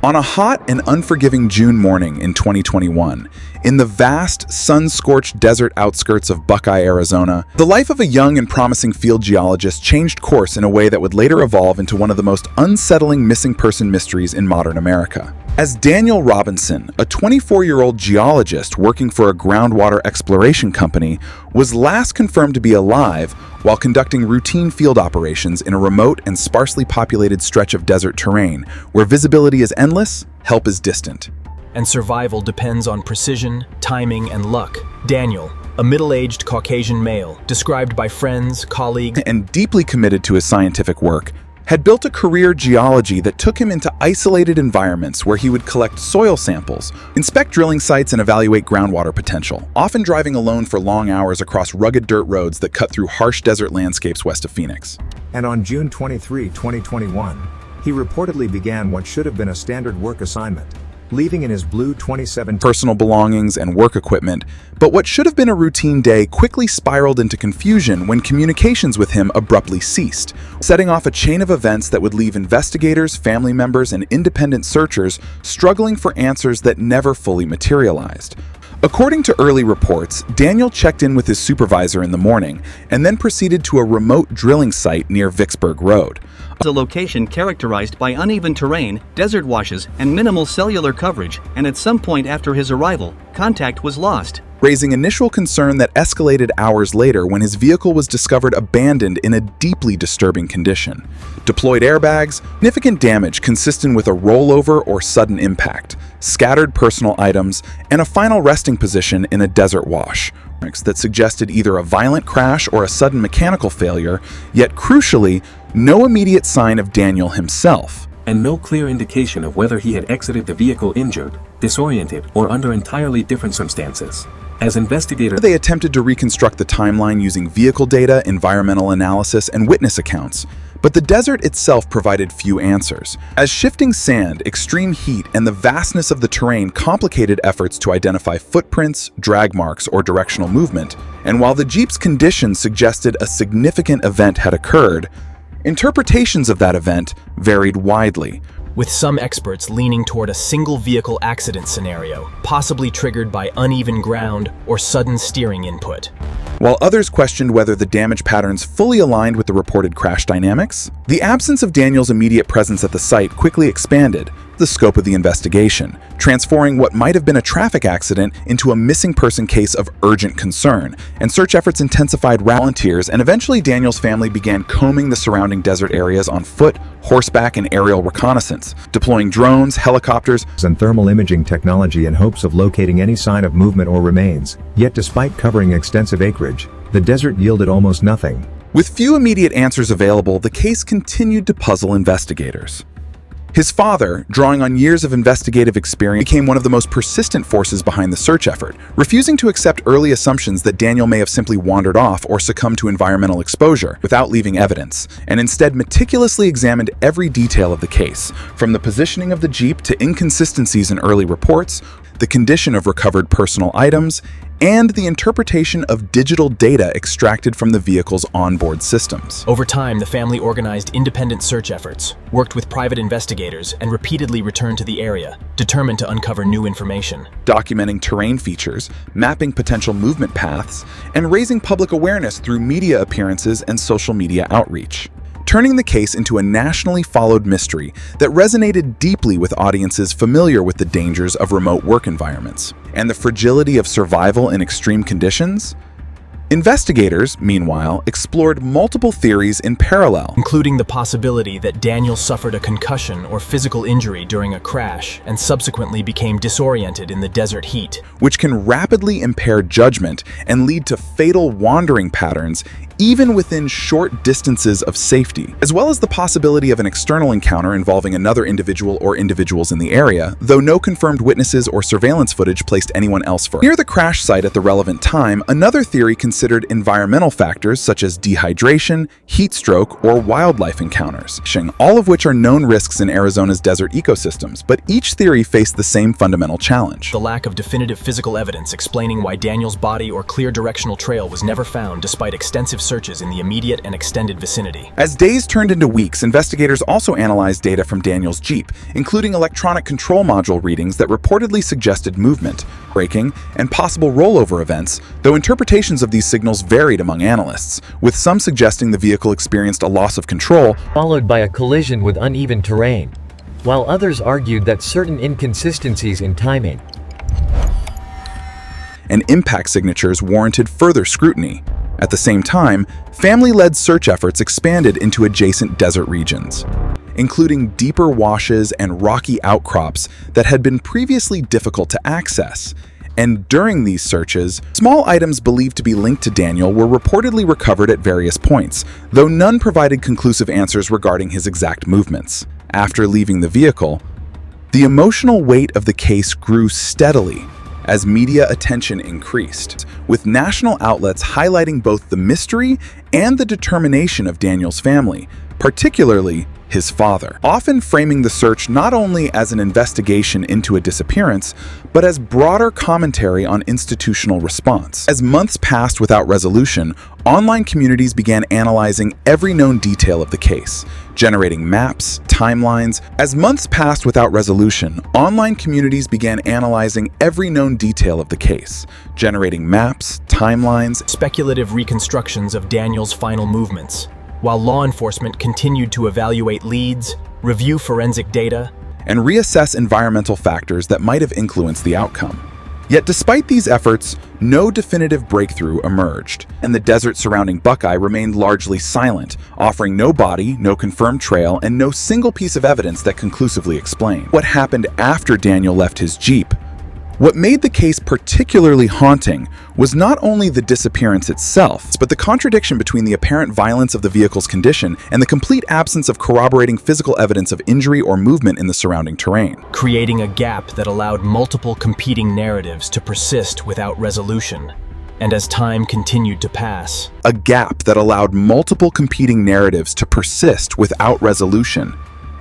On a hot and unforgiving June morning in 2021, in the vast, sun-scorched desert outskirts of Buckeye, Arizona, the life of a young and promising field geologist changed course in a way that would later evolve into one of the most unsettling missing person mysteries in modern America. As Daniel Robinson, a 24-year-old geologist working for a groundwater exploration company, was last confirmed to be alive while conducting routine field operations in a remote and sparsely populated stretch of desert terrain where visibility is endless, help is distant. And survival depends on precision, timing, and luck. Daniel, a middle-aged Caucasian male, described by friends, colleagues, and deeply committed to his scientific work, had built a career geology that took him into isolated environments where he would collect soil samples, inspect drilling sites, and evaluate groundwater potential, often driving alone for long hours across rugged dirt roads that cut through harsh desert landscapes west of Phoenix. And on June 23, 2021, he reportedly began what should have been a standard work assignment, leaving in his blue 27 personal belongings and work equipment, but what should have been a routine day quickly spiraled into confusion when communications with him abruptly ceased, setting off a chain of events that would leave investigators, family members, and independent searchers struggling for answers that never fully materialized. According to early reports, Daniel checked in with his supervisor in the morning and then proceeded to a remote drilling site near Vicksburg Road. A location characterized by uneven terrain, desert washes, and minimal cellular coverage, and at some point after his arrival, contact was lost, raising initial concern that escalated hours later when his vehicle was discovered abandoned in a deeply disturbing condition. Deployed airbags, significant damage consistent with a rollover or sudden impact, scattered personal items, and a final resting position in a desert wash that suggested either a violent crash or a sudden mechanical failure, yet crucially, no immediate sign of Daniel himself. And no clear indication of whether he had exited the vehicle injured, disoriented, or under entirely different circumstances. As investigators, they attempted to reconstruct the timeline using vehicle data, environmental analysis, and witness accounts, but the desert itself provided few answers, as shifting sand, extreme heat, and the vastness of the terrain complicated efforts to identify footprints, drag marks, or directional movement. And while the Jeep's condition suggested a significant event had occurred, interpretations of that event varied widely, with some experts leaning toward a single vehicle accident scenario, possibly triggered by uneven ground or sudden steering input, while others questioned whether the damage patterns fully aligned with the reported crash dynamics. The absence of Daniel's immediate presence at the site quickly expanded the scope of the investigation, transforming what might have been a traffic accident into a missing person case of urgent concern, and search efforts intensified. Volunteers and eventually Daniel's family began combing the surrounding desert areas on foot, horseback, and aerial reconnaissance, deploying drones, helicopters, and thermal imaging technology in hopes of locating any sign of movement or remains. Yet despite covering extensive acreage, the desert yielded almost nothing. With few immediate answers available, the case continued to puzzle investigators. His father, drawing on years of investigative experience, became one of the most persistent forces behind the search effort, refusing to accept early assumptions that Daniel may have simply wandered off or succumbed to environmental exposure without leaving evidence, and instead meticulously examined every detail of the case, from the positioning of the Jeep to inconsistencies in early reports, the condition of recovered personal items, and the interpretation of digital data extracted from the vehicle's onboard systems. Over time, the family organized independent search efforts, worked with private investigators, and repeatedly returned to the area, determined to uncover new information. Documenting terrain features, mapping potential movement paths, and raising public awareness through media appearances and social media outreach, turning the case into a nationally followed mystery that resonated deeply with audiences familiar with the dangers of remote work environments and the fragility of survival in extreme conditions. Investigators, meanwhile, explored multiple theories in parallel, including the possibility that Daniel suffered a concussion or physical injury during a crash and subsequently became disoriented in the desert heat, which can rapidly impair judgment and lead to fatal wandering patterns even within short distances of safety, as well as the possibility of an external encounter involving another individual or individuals in the area, though no confirmed witnesses or surveillance footage placed anyone else for. Near the crash site at the relevant time, another theory considered environmental factors such as dehydration, heat stroke, or wildlife encounters, all of which are known risks in Arizona's desert ecosystems, but each theory faced the same fundamental challenge: the lack of definitive physical evidence explaining why Daniel's body or clear directional trail was never found despite extensive searches in the immediate and extended vicinity. As days turned into weeks, investigators also analyzed data from Daniel's Jeep, including electronic control module readings that reportedly suggested movement, braking, and possible rollover events, though interpretations of these signals varied among analysts, with some suggesting the vehicle experienced a loss of control, followed by a collision with uneven terrain, while others argued that certain inconsistencies in timing and impact signatures warranted further scrutiny. At the same time, family-led search efforts expanded into adjacent desert regions, including deeper washes and rocky outcrops that had been previously difficult to access. And during these searches, small items believed to be linked to Daniel were reportedly recovered at various points, though none provided conclusive answers regarding his exact movements. After leaving the vehicle, the emotional weight of the case grew steadily as media attention increased, with national outlets highlighting both the mystery and the determination of Daniel's family, particularly his father, often framing the search not only as an investigation into a disappearance, but as broader commentary on institutional response. As months passed without resolution, online communities began analyzing every known detail of the case, generating maps, timelines. As months passed without resolution, online communities began analyzing every known detail of the case, generating maps, timelines, Speculative reconstructions of Daniel's final movements, while law enforcement continued to evaluate leads, review forensic data, and reassess environmental factors that might have influenced the outcome. Yet despite these efforts, no definitive breakthrough emerged, and the desert surrounding Buckeye remained largely silent, offering no body, no confirmed trail, and no single piece of evidence that conclusively explained what happened after Daniel left his Jeep. What made the case particularly haunting was not only the disappearance itself, but the contradiction between the apparent violence of the vehicle's condition and the complete absence of corroborating physical evidence of injury or movement in the surrounding terrain, creating a gap that allowed multiple competing narratives to persist without resolution. And as time continued to pass, a gap that allowed multiple competing narratives to persist without resolution,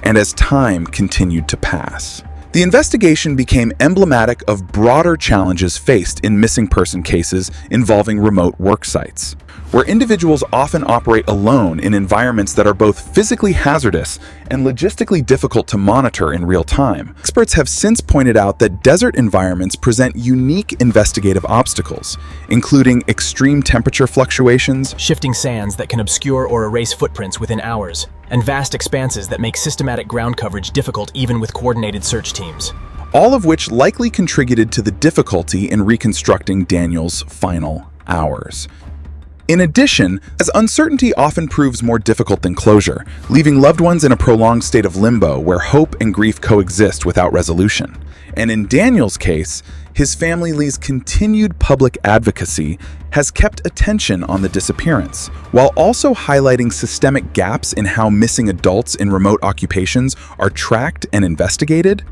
and as time continued to pass. The investigation became emblematic of broader challenges faced in missing person cases involving remote work sites, where individuals often operate alone in environments that are both physically hazardous and logistically difficult to monitor in real time. Experts have since pointed out that desert environments present unique investigative obstacles, including extreme temperature fluctuations, shifting sands that can obscure or erase footprints within hours, and vast expanses that make systematic ground coverage difficult even with coordinated search teams. all of which likely contributed to the difficulty in reconstructing Daniel's final hours. In addition, as uncertainty often proves more difficult than closure, leaving loved ones in a prolonged state of limbo where hope and grief coexist without resolution. And in Daniel's case, his family's continued public advocacy has kept attention on the disappearance, while also highlighting systemic gaps in how missing adults in remote occupations are tracked and investigated.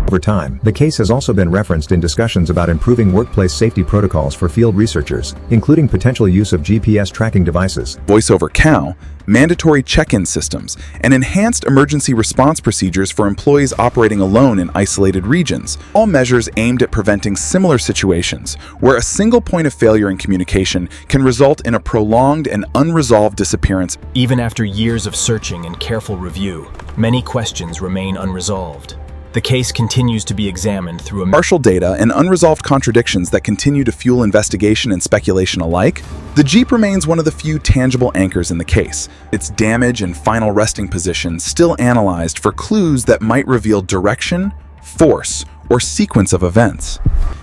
Over time, the case has also been referenced in discussions about improving workplace safety protocols for field researchers, including potential use of GPS tracking devices, Voice over cow, mandatory check-in systems, and enhanced emergency response procedures for employees operating alone in isolated regions, all measures aimed at preventing similar situations where a single point of failure in communication can result in a prolonged and unresolved disappearance. Even after years of searching and careful review, many questions remain unresolved. The case continues to be examined through partial data and unresolved contradictions that continue to fuel investigation and speculation alike. The Jeep remains one of the few tangible anchors in the case, its damage and final resting position still analyzed for clues that might reveal direction, force, or sequence of events.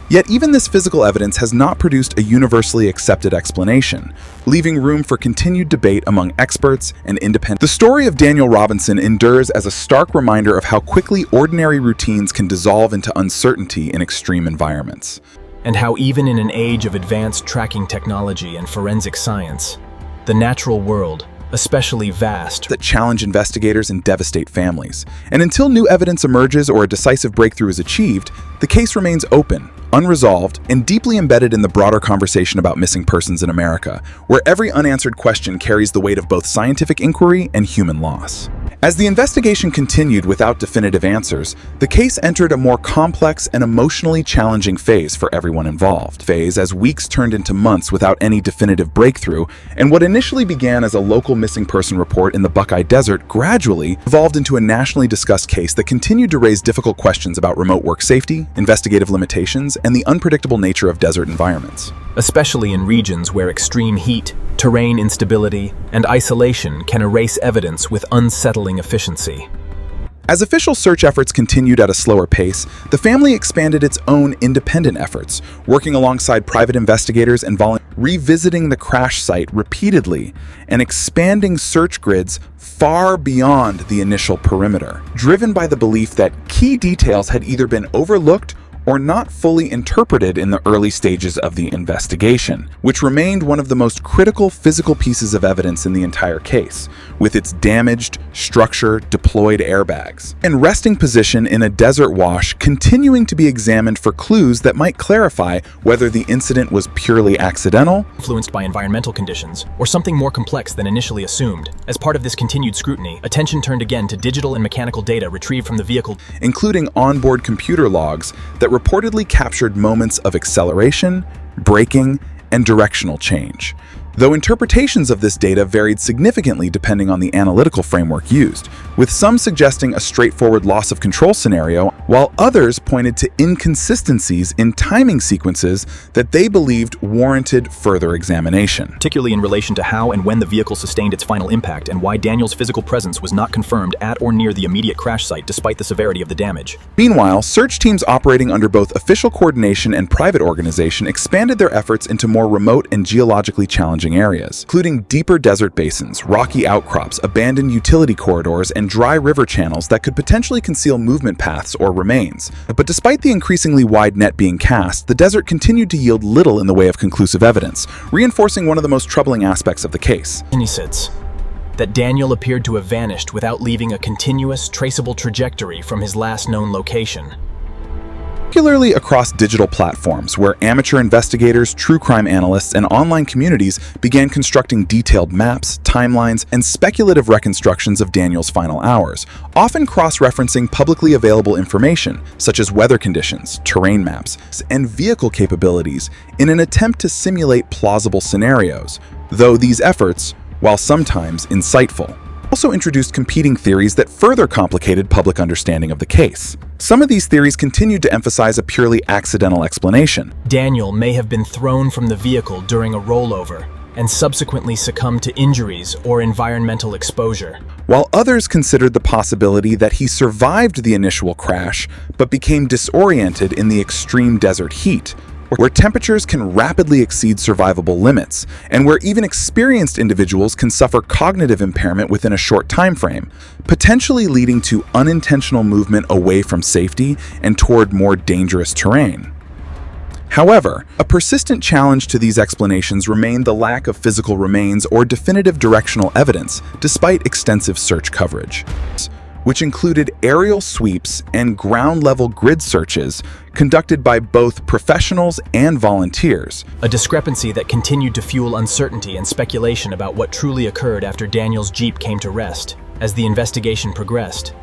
Yet even this physical evidence has not produced a universally accepted explanation, leaving room for continued debate among experts and independent. The story of Daniel Robinson endures as a stark reminder of how quickly ordinary routines can dissolve into uncertainty in extreme environments. And how even in an age of advanced tracking technology and forensic science, the natural world, especially vast, that challenge investigators and devastate families. And until new evidence emerges or a decisive breakthrough is achieved, the case remains open, unresolved, and deeply embedded in the broader conversation about missing persons in America, where every unanswered question carries the weight of both scientific inquiry and human loss. As the investigation continued without definitive answers, the case entered a more complex and emotionally challenging phase for everyone involved. As weeks turned into months without any definitive breakthrough, and what initially began as a local missing person report in the Buckeye Desert gradually evolved into a nationally discussed case that continued to raise difficult questions about remote work safety, investigative limitations, and the unpredictable nature of desert environments. Especially in regions where extreme heat, terrain instability, and isolation can erase evidence with unsettling efficiency. As official search efforts continued at a slower pace, the family expanded its own independent efforts, working alongside private investigators and volunteers, revisiting the crash site repeatedly and expanding search grids far beyond the initial perimeter, driven by the belief that key details had either been overlooked or not fully interpreted in the early stages of the investigation, which remained one of the most critical physical pieces of evidence in the entire case, with its damaged, structure-deployed airbags, and resting position in a desert wash continuing to be examined for clues that might clarify whether the incident was purely accidental, influenced by environmental conditions, or something more complex than initially assumed. As part of this continued scrutiny, attention turned again to digital and mechanical data retrieved from the vehicle, including onboard computer logs that reportedly captured moments of acceleration, braking, and directional change. Though interpretations of this data varied significantly depending on the analytical framework used, with some suggesting a straightforward loss of control scenario, while others pointed to inconsistencies in timing sequences that they believed warranted further examination. particularly in relation to how and when the vehicle sustained its final impact and why Daniel's physical presence was not confirmed at or near the immediate crash site despite the severity of the damage. Meanwhile, search teams operating under both official coordination and private organization expanded their efforts into more remote and geologically challenging areas, including deeper desert basins, rocky outcrops, abandoned utility corridors, and dry river channels that could potentially conceal movement paths or remains. But despite the increasingly wide net being cast, the desert continued to yield little in the way of conclusive evidence, reinforcing one of the most troubling aspects of the case. That Daniel appeared to have vanished without leaving a continuous, traceable trajectory from his last known location. Particularly across digital platforms, where amateur investigators, true crime analysts, and online communities began constructing detailed maps, timelines, and speculative reconstructions of Daniel's final hours, often cross-referencing publicly available information, such as weather conditions, terrain maps, and vehicle capabilities, in an attempt to simulate plausible scenarios, though these efforts, while sometimes insightful, also introduced competing theories that further complicated public understanding of the case. Some of these theories continued to emphasize a purely accidental explanation. Daniel may have been thrown from the vehicle during a rollover and subsequently succumbed to injuries or environmental exposure, while others considered the possibility that he survived the initial crash but became disoriented in the extreme desert heat, where temperatures can rapidly exceed survivable limits, and where even experienced individuals can suffer cognitive impairment within a short time frame, potentially leading to unintentional movement away from safety and toward more dangerous terrain. However, a persistent challenge to these explanations remained the lack of physical remains or definitive directional evidence, despite extensive search coverage, which included aerial sweeps and ground-level grid searches conducted by both professionals and volunteers. a discrepancy that continued to fuel uncertainty and speculation about what truly occurred after Daniel's Jeep came to rest. As the investigation progressed,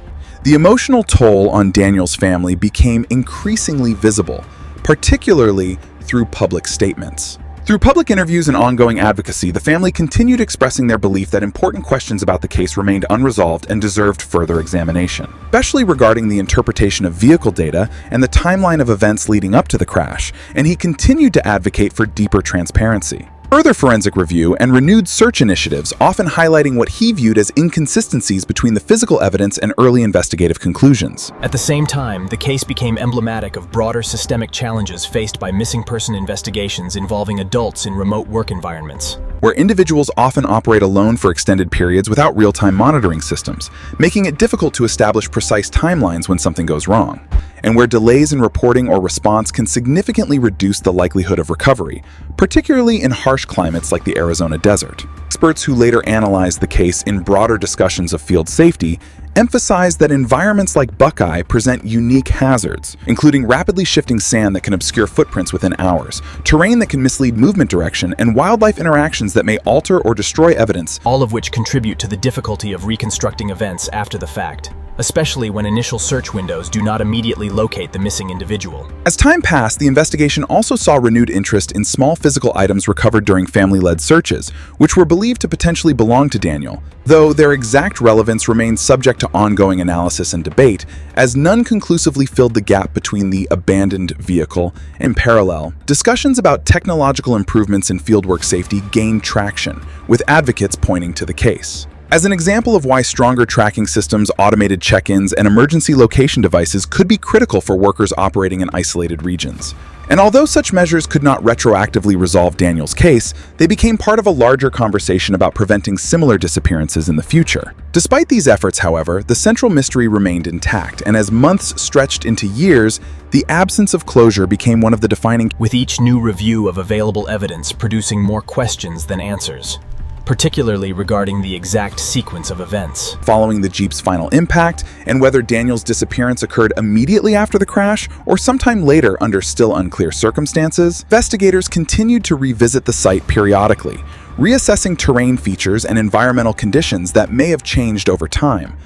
The emotional toll on Daniel's family became increasingly visible, particularly through public statements. Through public interviews and ongoing advocacy, the family continued expressing their belief that important questions about the case remained unresolved and deserved further examination, especially regarding the interpretation of vehicle data and the timeline of events leading up to the crash, and he continued to advocate for deeper transparency. Further forensic review and renewed search initiatives, often highlighting what he viewed as inconsistencies between the physical evidence and early investigative conclusions. At the same time, the case became emblematic of broader systemic challenges faced by missing person investigations involving adults in remote work environments, where individuals often operate alone for extended periods without real-time monitoring systems, making it difficult to establish precise timelines when something goes wrong, and where delays in reporting or response can significantly reduce the likelihood of recovery, particularly in harsh climates like the Arizona desert. Experts who later analyzed the case in broader discussions of field safety emphasized that environments like Buckeye present unique hazards, including rapidly shifting sand that can obscure footprints within hours, terrain that can mislead movement direction, and wildlife interactions that may alter or destroy evidence, all of which contribute to the difficulty of reconstructing events after the fact, especially when initial search windows do not immediately locate the missing individual. As time passed, the investigation also saw renewed interest in small physical items recovered during family-led searches, which were believed to potentially belong to Daniel, though their exact relevance remained subject to ongoing analysis and debate, as none conclusively filled the gap between the abandoned vehicle and in parallel. Discussions about technological improvements in fieldwork safety gained traction, with advocates pointing to the case as an example of why stronger tracking systems, automated check-ins, and emergency location devices could be critical for workers operating in isolated regions. And although such measures could not retroactively resolve Daniel's case, they became part of a larger conversation about preventing similar disappearances in the future. Despite these efforts, however, the central mystery remained intact, and as months stretched into years, the absence of closure became one of the defining, with each new review of available evidence producing more questions than answers, particularly regarding the exact sequence of events. Following the Jeep's final impact, and whether Daniel's disappearance occurred immediately after the crash or sometime later under still unclear circumstances, investigators continued to revisit the site periodically, reassessing terrain features and environmental conditions that may have changed over time.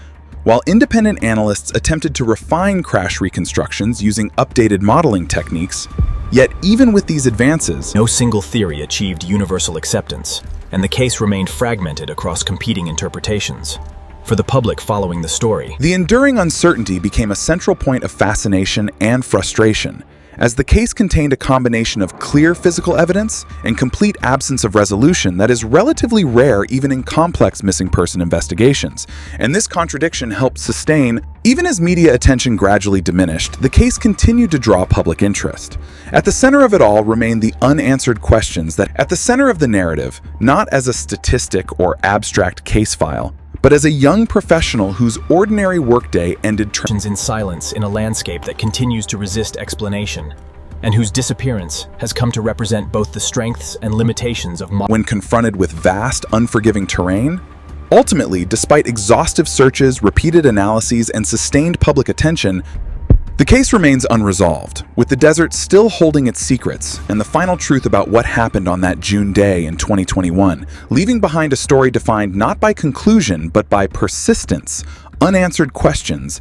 While independent analysts attempted to refine crash reconstructions using updated modeling techniques, yet even with these advances, no single theory achieved universal acceptance, and the case remained fragmented across competing interpretations. For the public following the story, the enduring uncertainty became a central point of fascination and frustration, as the case contained a combination of clear physical evidence and complete absence of resolution that is relatively rare even in complex missing person investigations. And this contradiction helped sustain. Even as media attention gradually diminished, the case continued to draw public interest. At the center of it all remained the unanswered questions that at the center of the narrative, not as a statistic or abstract case file, but as a young professional whose ordinary workday ended in silence in a landscape that continues to resist explanation, and whose disappearance has come to represent both the strengths and limitations of when confronted with vast, unforgiving terrain. Ultimately, despite exhaustive searches, repeated analyses, and sustained public attention, the case remains unresolved, with the desert still holding its secrets and the final truth about what happened on that June day in 2021, leaving behind a story defined not by conclusion but by persistence, unanswered questions,